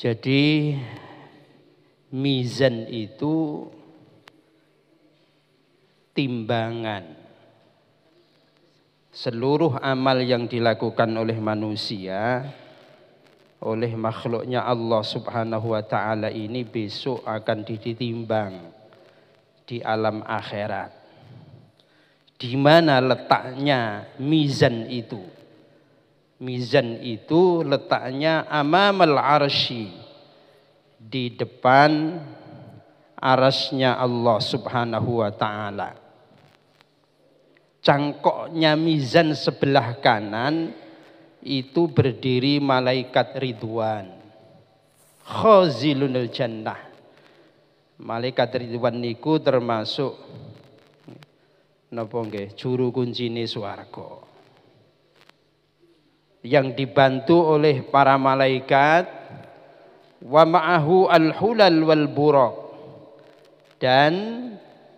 Jadi mizan itu timbangan. Seluruh amal yang dilakukan oleh manusia, oleh makhluknya Allah Subhanahu wa ta'ala ini besok akan ditimbang di alam akhirat. Di mana letaknya mizan itu? Mizan itu letaknya amamal arsy, di depan arasnya Allah Subhanahu wa ta'ala. Cangkoknya mizan sebelah kanan itu berdiri malaikat Ridwan, khazilunul jannah. Malaikat Ridwan niku termasuk napa nggih juru kuncine swarga, yang dibantu oleh para malaikat, wa ma'ahu al-hulal wal buraq, dan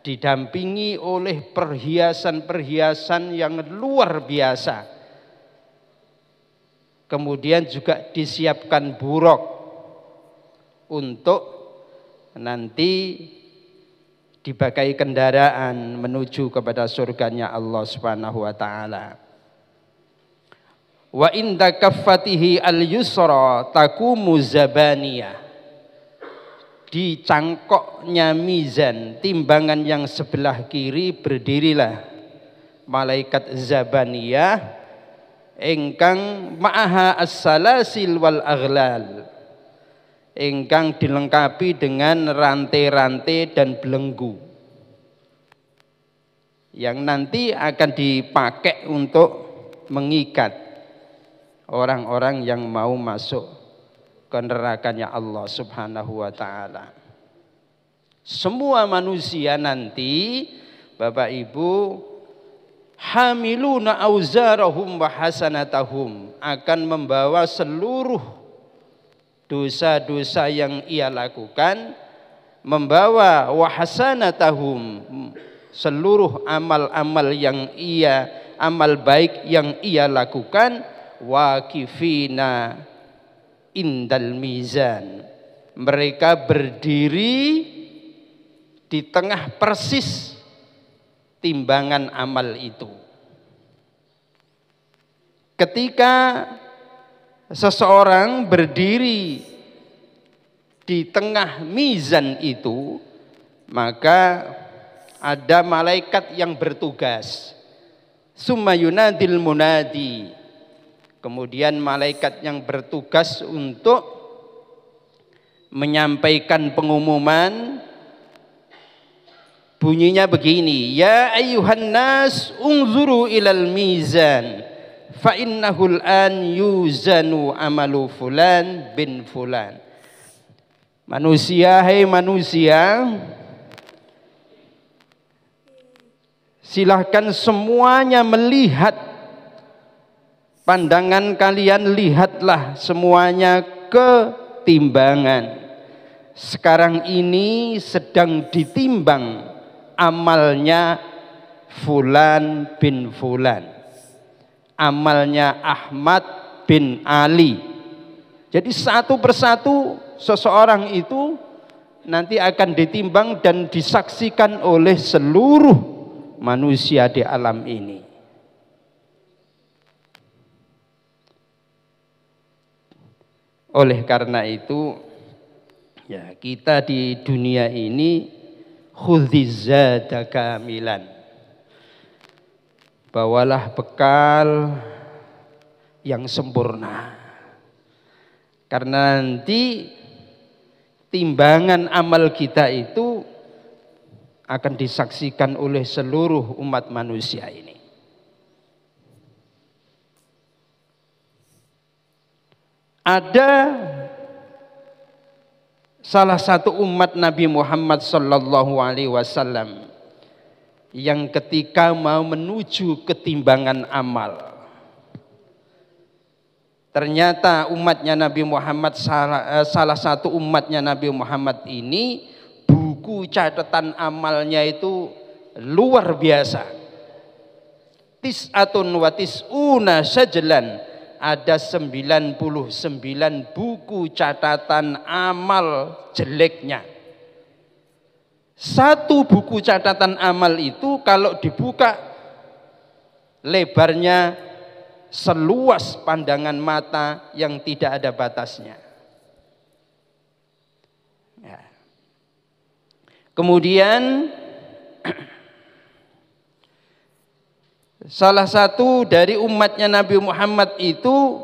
didampingi oleh perhiasan-perhiasan yang luar biasa. Kemudian juga disiapkan buraq untuk nanti dipakai kendaraan menuju kepada surganya Allah Subhanahu wa ta'ala. Wa inda kaffatihi al-yusra takumu zabaniyah. Di cangkoknya mizan, timbangan yang sebelah kiri, berdirilah malaikat zabaniyah ingkang ma'aha as-salasil wal aghlal, ingkang dilengkapi dengan rantai-rantai dan belenggu yang nanti akan dipakai untuk mengikat orang-orang yang mau masuk ke nerakanya Allah Subhanahu wa ta'ala. Semua manusia nanti, Bapak Ibu, hamiluna auzarahum wa hasanatahum, akan membawa seluruh dosa-dosa yang ia lakukan, membawa wa hasanatahum, seluruh amal-amal yang amal baik yang ia lakukan, waqifina indal mizan. Mereka berdiri di tengah persis timbangan amal itu. Ketika seseorang berdiri di tengah mizan itu, maka ada malaikat yang bertugas. Summa yunadil munadi. Kemudian malaikat yang bertugas untuk menyampaikan pengumuman, bunyinya begini: ya ayyuhan nas unzuru ilal mizan fa innahul an yuzanu amalu fulan bin fulan. Manusia, hai manusia, silahkan semuanya melihat, pandangan kalian lihatlah semuanya ke timbangan. Sekarang ini sedang ditimbang amalnya fulan bin fulan, amalnya Ahmad bin Ali. Jadi satu persatu seseorang itu nanti akan ditimbang dan disaksikan oleh seluruh manusia di alam ini. Oleh karena itu, ya, kita di dunia ini khudzizada kamilan, bawalah bekal yang sempurna, karena nanti timbangan amal kita itu akan disaksikan oleh seluruh umat manusia ini. Ada salah satu umat Nabi Muhammad sallallahu alaihi wasallam yang ketika mau menuju ketimbangan amal, ternyata umatnya Nabi Muhammad, salah satu umatnya Nabi Muhammad ini, buku catatan amalnya itu luar biasa. Tis'atun wa tis'una sajlan, ada 99 buku catatan amal jeleknya. Satu buku catatan amal itu kalau dibuka lebarnya seluas pandangan mata yang tidak ada batasnya. Ya. Kemudian salah satu dari umatnya Nabi Muhammad itu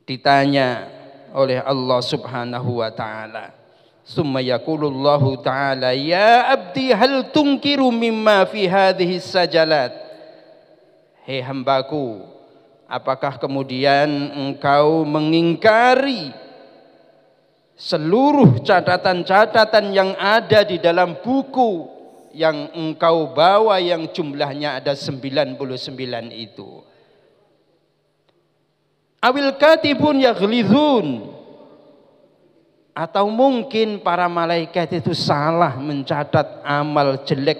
ditanya oleh Allah Subhanahu wa taala, summa yaqulullahu taala ya abdi hal tunkiru mimma fi hadhihi sajalat. Hei hambaku, apakah kemudian engkau mengingkari seluruh catatan-catatan yang ada di dalam buku yang engkau bawa yang jumlahnya ada 99 itu? Awil katibun yaghlizun, atau mungkin para malaikat itu salah mencatat amal jelek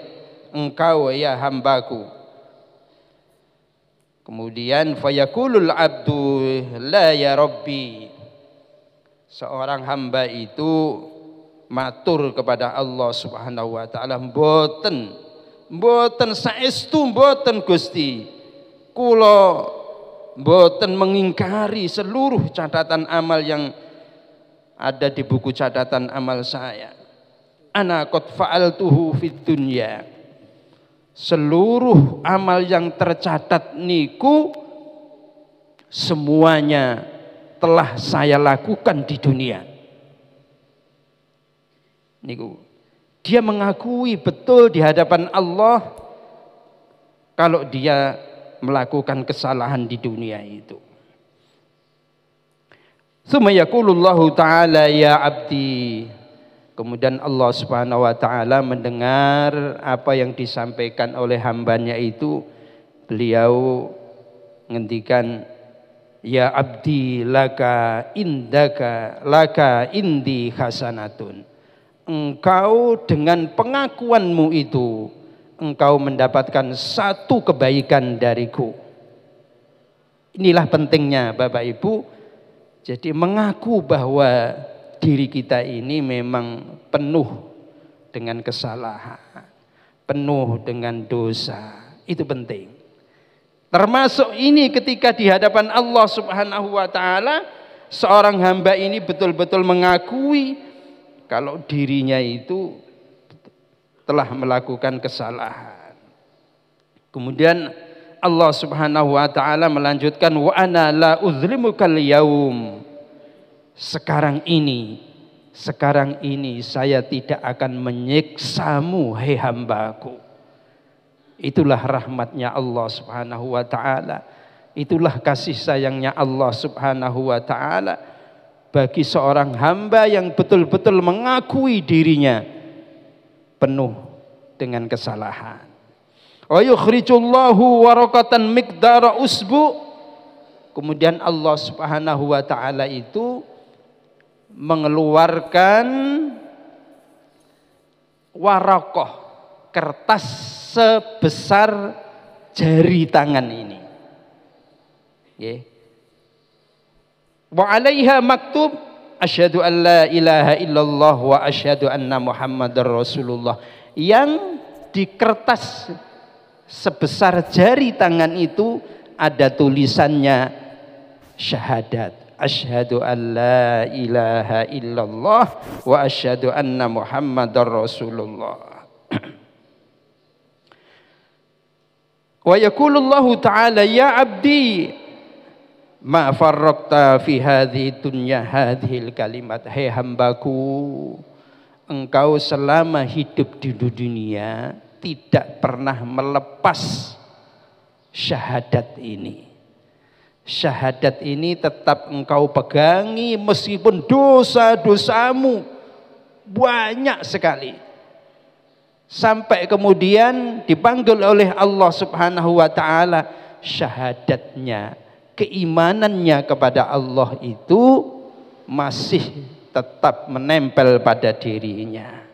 engkau ya hambaku. Kemudian fayaqulul abdu la ya rabbi, seorang hamba itu matur kepada Allah Subhanahu wa taala, mboten saestu mboten Gusti, kula mboten mengingkari seluruh catatan amal yang ada di buku catatan amal saya. Ana qad fa'altuhu fid dunya, seluruh amal yang tercatat niku semuanya telah saya lakukan di dunia. Niku dia mengakui betul di hadapan Allah kalau dia melakukan kesalahan di dunia itu. Tsumma yaqulullahu ta'ala ya abdi, kemudian Allah Subhanahu wa taala mendengar apa yang disampaikan oleh hambanya itu, beliau ngendikan ya abdi laka indi hasanatun, engkau dengan pengakuanmu itu engkau mendapatkan satu kebaikan dariku. Inilah pentingnya Bapak Ibu, jadi mengaku bahwa diri kita ini memang penuh dengan kesalahan, penuh dengan dosa, itu penting. Termasuk ini ketika di hadapan Allah Subhanahu wa taala, seorang hamba ini betul-betul mengakui kalau dirinya itu telah melakukan kesalahan. Kemudian Allah Subhanahu wa taala melanjutkan, wa ana la uzlimukal yaum, sekarang ini saya tidak akan menyiksamu hai hambaku. Itulah rahmatnya Allah Subhanahu wa taala, itulah kasih sayangnya Allah Subhanahu wa taala bagi seorang hamba yang betul-betul mengakui dirinya penuh dengan kesalahan. Wa yukhrijullahu warakatan miqdara usbu, kemudian Allah Subhanahu wa taala itu mengeluarkan warokoh, kertas sebesar jari tangan ini. Wa alaiha maktub asyhadu an la ilaha illallah wa asyhadu anna muhammadar rasulullah. Yang di kertas sebesar jari tangan itu ada tulisannya syahadat, asyhadu an la ilaha illallah wa asyhadu anna muhammadar rasulullah. Wa yaqulullahu ta'ala ya abdi ma farraqta fi hadhihi dunya hadhil kalimat, hai hambaku, engkau selama hidup di dunia tidak pernah melepas syahadat ini. Syahadat ini tetap engkau pegangi meskipun dosa-dosamu banyak sekali. Sampai kemudian dipanggil oleh Allah Subhanahu wa taala, syahadatnya, keimanannya kepada Allah itu masih tetap menempel pada dirinya.